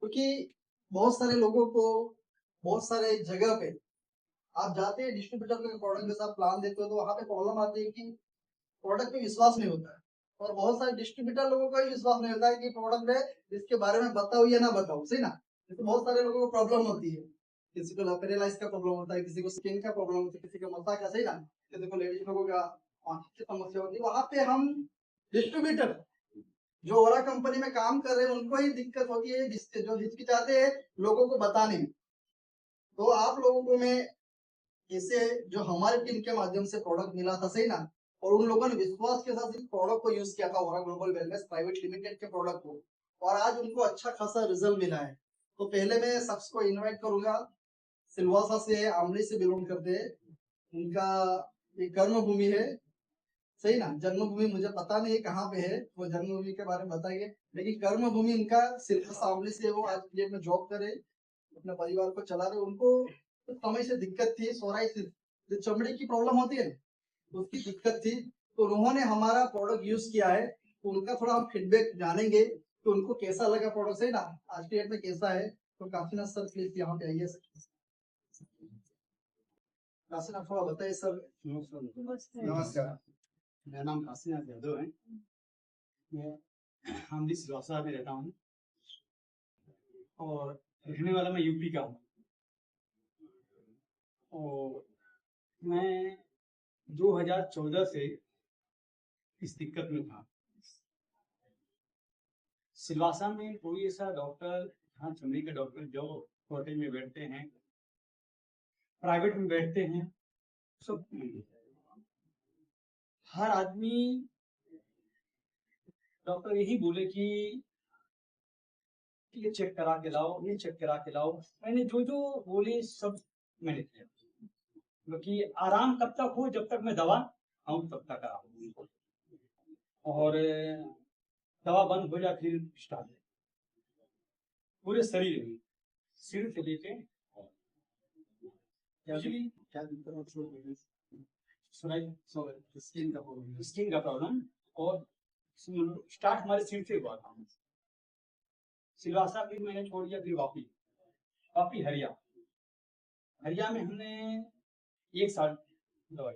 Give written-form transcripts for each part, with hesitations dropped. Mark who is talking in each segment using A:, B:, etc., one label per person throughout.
A: क्योंकि बहुत सारे लोगों को बहुत सारे जगह पे आप जाते हैं डिस्ट्रीब्यूटर के प्रोडक्ट के साथ प्लान देते हो तो वहां पे प्रॉब्लम आती है कि प्रोडक्ट पे विश्वास नहीं होता है, और बहुत सारे डिस्ट्रीब्यूटर लोगों का भी विश्वास नहीं होता है कि प्रोडक्ट है इसके बारे में बताओ या ना बताओ, सही ना। तो बहुत सारे लोगों को प्रॉब्लम होती है, किसी को पैरालाइज का प्रॉब्लम होता है, किसी को स्किन का प्रॉब्लम होता है, किसी को मसा का, सही ना, किसी को लेडीज लोगों का आंख की समस्या होती है। वहां पे हम डिस्ट्रीब्यूटर जो ओरा कंपनी में काम कर रहे हैं उनको ही दिक्कत होती है, जो हिचकिचाते हैं लोगों को बताने में। तो आप लोगों को मैं इसे जो हमारे टीम के माध्यम से प्रोडक्ट मिला था, सही ना, और उन लोगों ने विश्वास के साथ इस प्रोडक्ट को यूज किया था ओरा ग्लोबल वेलनेस प्राइवेट लिमिटेड के प्रोडक्ट को, और आज उनको अच्छा खासा रिजल्ट मिला है। तो पहले मैं सबको इनवाइट करूंगा, सिलवासा से आमली से बिलोंग करते हैं, उनका ये कर्म भूमि है, सही ना। जन्मभूमि मुझे पता नहीं है कहाँ पे है, वो जन्मभूमि के बारे में बताइए, लेकिन कर्म भूमि इनका सिलवासा आमली से, वो आज डेट में जॉब करे, अपने परिवार को चला रहे। उनको तो समय से दिक्कत थी, सोराइसिस जो चमड़ी की प्रॉब्लम होती है उसकी दिक्कत थी, तो उन्होंने हमारा प्रोडक्ट यूज किया है। तो उनका थोड़ा हम फीडबैक जानेंगे कि उनको कैसा लगा प्रोडक्ट, सही ना, आज के डेट में कैसा है। तो काफी सर प्लीज यहाँ पे आइए सर। काशीनाथ थोड़ा बताइए सर।
B: नमस्कार, मेरा नाम काशीनाथ यादव है। मैं आमली सिलवासा में रहता हूँ और रहने वाला मैं यूपी का हूँ। और मैं 2014 से इस दिक्कत में था। सिलवासा में कोई ऐसा डॉक्टर, हाँ चमड़ी के डॉक्टर जो कॉलेज में बैठते हैं, प्राइवेट में बैठते हैं, सब हर आदमी डॉक्टर यही बोले कि ये चेक करा के लाओ, ये चेक करा के लाओ। मैंने जो जो बोले सब मैंने किया, क्योंकि आराम कब तक हो, जब तक मैं दवा खाऊं तब तक आराम हो, और दवा बंद हो जाए फिर स्टार्ट। पूरे शरीर में, सिर से लेके स्किन का प्रॉब्लम, और स्टार्ट हमारे सिर से हुआ था। सिलवासा फिर मैंने छोड़ दिया, फिर वापी हरिया में हमने 1 साल दवाई,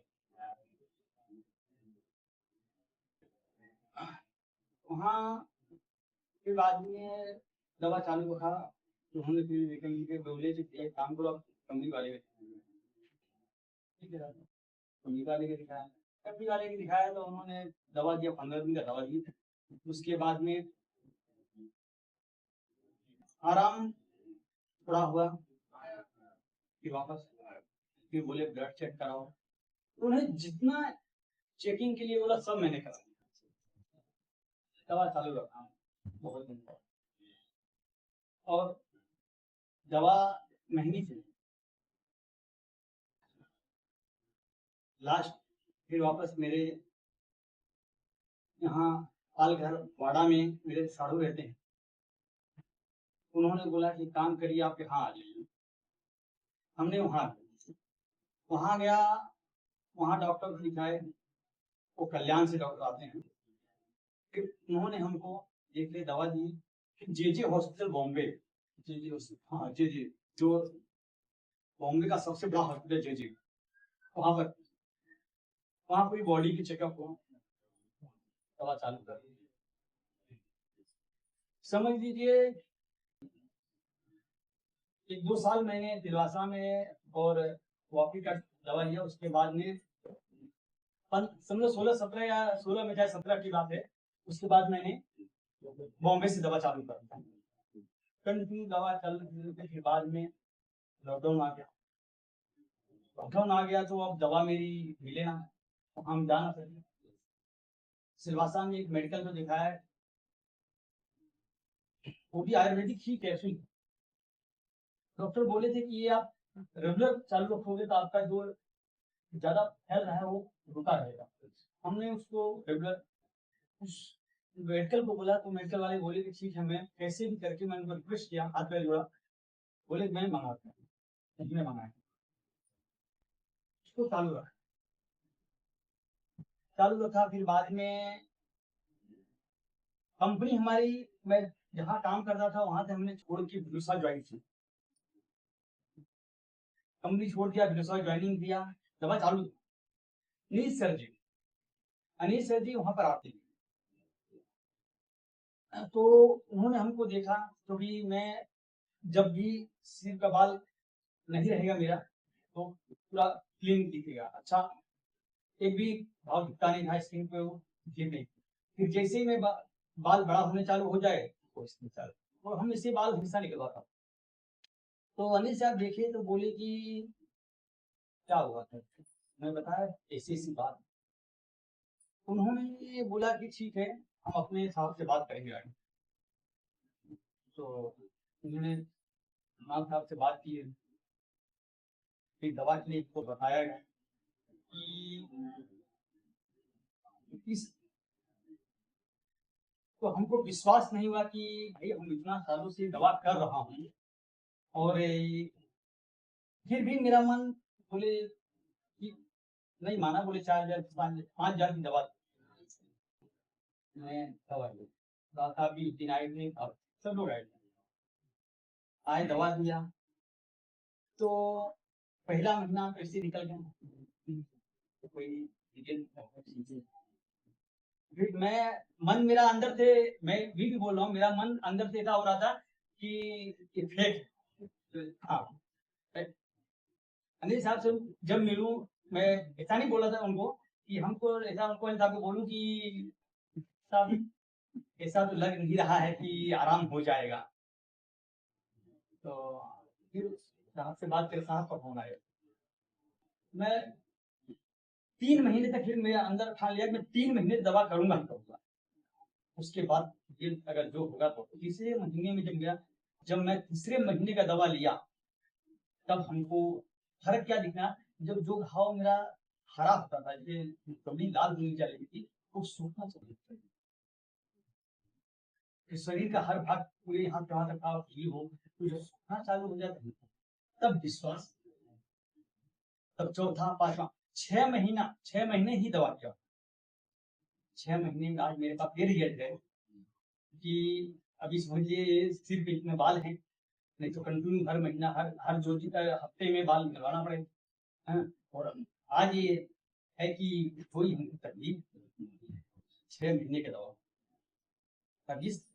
B: वहाँ फिर बाद में दवा चालू रखा। तो हमने फिर बोले एक काम करो, आप कंपनी वाले कंपनी वाले के दिखाया, कंपनी वाले के दिखाया तो उन्होंने दवा दिया, 15 दिन का दवा दी। उसके बाद में आराम थोड़ा हुआ, फिर वापस फिर बोले ब्लड चेक कराओ। उन्हें जितना चेकिंग के लिए बोला सब मैंने करा, दवा चालू रखा बहुत दिन तक, और दवा महंगी थी। लास्ट फिर वापस मेरे यहाँ पालघर वाड़ा में मेरे साधु रहते हैं, उन्होंने बोला कि काम करिए आप यहाँ आ जाइए। हमने वहाँ गया, वहाँ डॉक्टर को दिखाए, वो कल्याण से डॉक्टर आते हैं। फिर उन्होंने हमको देख ले दवा दी। फिर जे हॉस्पिटल बॉम्बे, हाँ जे जो बॉम्बे का सबसे बड़ा हॉस्पिटल जे, वहाँ पूरी बॉडी की चेकअप हो, दवा चालू कर, समझ लीजिए 1-2 साल मैंने दिलवासा में और वापी का दवा लिया। उसके बाद में समझो 16-17 या 16 में, चाहे 17 की बात है, उसके बाद मैंने बॉम्बे से दवा चालू कर, कंटिन्यू दवा चल रही। फिर बाद में लॉकडाउन आ गया तो अब दवा मेरी मिले ना, तो हम जा ना सके। सिलवासा में एक मेडिकल में दिखाया है, वो भी आयुर्वेदिक ही कैप्सूल। डॉक्टर बोले थे कि ये आप रेगुलर चालू रखोगे तो आपका जो ज्यादा फैल रहा है वो रुका रहेगा। हमने उसको रेगुलर उस मेडिकल को बोला, तो मेडिकल वाले बोले कि ठीक है, मैं कैसे भी करके मैंने उनको रिक्वेस्ट किया, हाथ पैर जोड़ा, बोले मैं मंगाता हूँ, उसने मंगाया, उसको चालू रखा। फिर बाद में कंपनी हमारी, मैं जहाँ काम करता था वहां से हमने छोड़ के दूसरा ज्वाइन की, कंपनी छोड़ दिया, दूसरा ज्वाइनिंग किया, दवा चालू। अनीस सर जी, अनीस सर जी वहां पर आते हैं, तो उन्होंने हमको देखा, क्योंकि मैं जब भी सिर का बाल नहीं रहेगा मेरा तो पूरा क्लीन दिखेगा, अच्छा एक भी भाव दिखता नहीं था स्किन पे, वो ठीक नहीं। फिर जैसे ही मैं बाल बड़ा होने चालू हो जाए और हम इससे बाल हिस्सा निकलवाता, तो अनिल साहब देखे तो बोले कि क्या हुआ था, मैं बताया ऐसी ऐसी बात। उन्होंने बोला कि ठीक है हम अपने साहब से बात करेंगे आगे। तो उन्होंने इमाम साहब से बात की, फिर दवा के लिए इसको बताया गया कि इस, तो हमको विश्वास नहीं हुआ कि भाई हम इतना सालों से दवा कर रहा हूँ और फिर भी मेरा मन बोले कि नहीं माना, बोले 4,000 5,000 की दवा मैं दवा ली। साहब भी उस दिन आए थे और सब लोग आए थे, आए दवा दिया, तो पहला महीना कैसे निकल गया, तो कोई डिटेल फिर मैं मन मेरा अंदर से, मैं भी बोल रहा हूँ, मेरा मन अंदर से ऐसा हो रहा था कि ये फेक। हाँ, अनिल साहब से जब मिलूं, मैं ऐसा नहीं बोला था उनको कि हमको ऐसा, उनको अनिल साहब को बोलूं कि साहब ऐसा तो लग नहीं रहा है कि आराम हो जाएगा। तो फिर साहब से बात कर, साहब का फोन आया, मैं 3 महीने तक फिर मेरा अंदर ठान लिया कि मैं 3 महीने दवा करूंगा ही करूंगा, उसके बाद फिर अगर जो होगा तो। तीसरे महीने में जब गया, जब मैं तीसरे महीने का दवा लिया, तब हमको फर्क क्या दिखा, जब जो घाव मेरा हरा होता था, जैसे कभी लाल होने चली थी, वो सूखना चाहिए, शरीर का हर भाग पूरे यहाँ कहाँ तक आप हो, तो जब सूखना चालू हो जाता है तब विश्वास। तब चौथा पांचवा 6 महीने ही दवा किया, 6 महीने में आज मेरे पास फिर रिजल्ट है कि अभी समझिए सिर पे इतने बाल हैं, नहीं तो कंटिन्यू हर महीना हर जो हफ्ते में बाल निकलवाना पड़ेगा। हाँ, और आज ये है कि कोई हमको तकलीफ 6 महीने के दवा। अब इस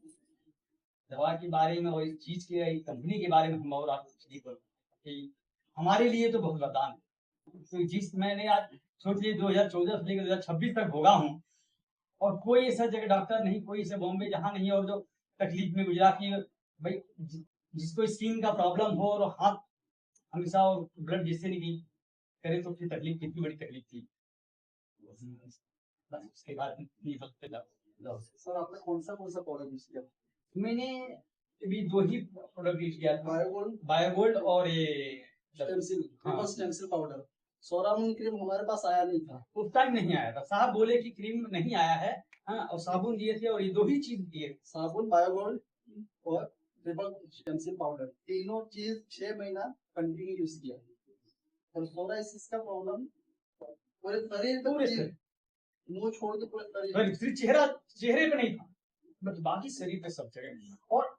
B: दवा के बारे में और इस चीज के कंपनी के बारे में हम और आपको कि हमारे लिए तो बहुत वरदान है। तो जिस मैंने आज सोच लिया 2014 से लेकर 2026 तक होगा हूँ, और कोई ऐसा जगह डॉक्टर नहीं, कोई ऐसा बॉम्बे जहाँ नहीं, और जो तकलीफ में गुजरा कि भाई जिसको स्किन का प्रॉब्लम हो और हाथ हमेशा और ब्लड जिससे निकली करे, तो फिर तकलीफ कितनी बड़ी तकलीफ थी। बस उसके बाद
A: सर आपने कौन सा प्रोडक्ट यूज किया?
B: मैंने अभी 2 ही प्रोडक्ट यूज किया, बायोगोल्ड और ये
A: स्टेमसेल,
B: हाँ।
A: Stem cell powder. सोरामन क्रीम हमारे पास आया नहीं था,
B: उस टाइम नहीं आया था, साहब बोले कि क्रीम नहीं आया है। हाँ, और साबुन दिए थे, और ये 2 ही चीज दिए,
A: साबुन, बायोगोल्ड और ट्रिपल स्टेमसेल पाउडर, तीनों चीज 6 महीना कंटिन्यू यूज किया, और सोराइसिस का प्रॉब्लम पूरे शरीर पे,
B: पूरे शरीर,
A: मुंह छोड़ के पूरे शरीर,
B: सिर्फ चेहरे पे नहीं था, बस बाकी शरीर पे सब जगह। और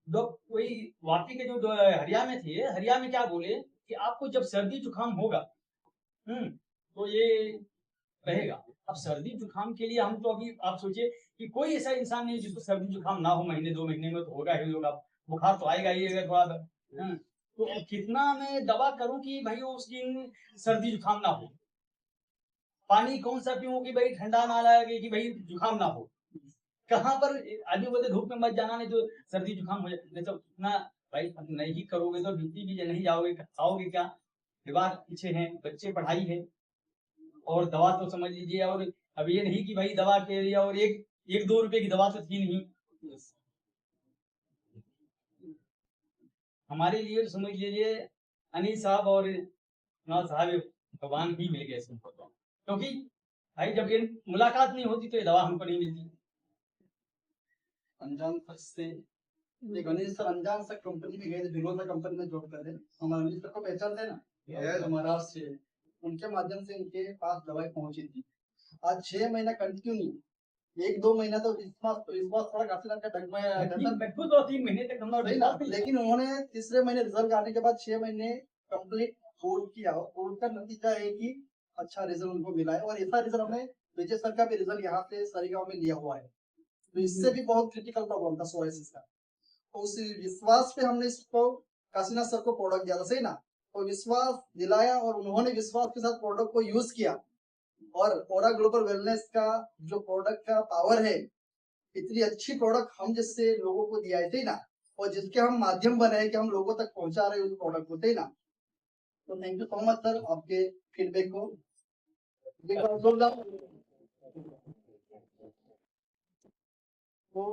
B: कोई वापी के जो हरिया में थे, हरिया में क्या बोले कि आपको जब सर्दी जुकाम होगा, तो ये रहेगा। अब सर्दी जुकाम के लिए हम तो अभी आप सोचिए कि कोई ऐसा इंसान नहीं जिसको सर्दी जुकाम ना हो, महीने 2 महीने में तो होगा ही होगा, बुखार तो आएगा ही अगर थोड़ा। तो कितना मैं दवा करूं कि भाई उसकी सर्दी जुकाम ना हो, पानी कौन सा पीऊं कि भाई ठंडा ना लगे, कि भाई जुकाम ना हो। कहाँ पर आदमी बोलते धूप में मत जाना, नहीं तो सर्दी जुकाम हो जाए, नहीं तो इतना भाई नहीं करोगे तो ड्यूटी भी नहीं जाओगे, खाओगे क्या, विवाह पीछे हैं, बच्चे पढ़ाई है, और दवा तो समझ लीजिए। और अब ये नहीं कि भाई दवा के लिए, और एक 2 रुपए की दवा तो थी नहीं हमारे लिए, तो समझ लीजिए अनिल साहब और नवाज साहब भगवान ही मिल गए सबको, क्योंकि भाई जब ये मुलाकात नहीं होती तो ये दवा हमको नहीं मिलती।
A: अनजान से एक अनिल सर अनजान सा कंपनी में गए थे, बिलोला कंपनी में जॉब कर रहे हैं, हम अनिल सर को पहचानते हैं ना, महाराष्ट्र से, उनके माध्यम से उनके पास दवाई पहुंची थी। आज 6 महीना कंटिन्यू 1-2 महीना तो विश्वास थोड़ा काफी का डगमगाया
B: मैं खुद 2-3 महीने तक हम लोग
A: सही ना, लेकिन उन्होंने तीसरे महीने रिजल्ट आने के बाद 6 महीने कंप्लीट होल्ड किया और होल्ड का नतीजा है कि अच्छा रिजल्ट उनको मिला है और ऐसा रिजल्ट हमने विजय सर का भी रिजल्ट यहाँ से सरिगांव में लिया हुआ है। तो इससे भी बहुत क्रिटिकल प्रॉब्लम था सोराइसिस का। तो उस विश्वास पे हमने इसको काशीनाथ सर को प्रोडक्ट दिया था, सही ना। तो विश्वास दिलाया और उन्होंने विश्वास के साथ प्रोडक्ट को यूज किया और ओरा ग्लोबल वेलनेस का जो प्रोडक्ट का पावर है, इतनी अच्छी प्रोडक्ट हम जिससे लोगों को दिया है ना, और जिसके हम माध्यम बने हैं कि हम लोगों तक पहुंचा रहे हैं उस प्रोडक्ट को, ना। तो thank you so much sir आपके फीडबैक को। तो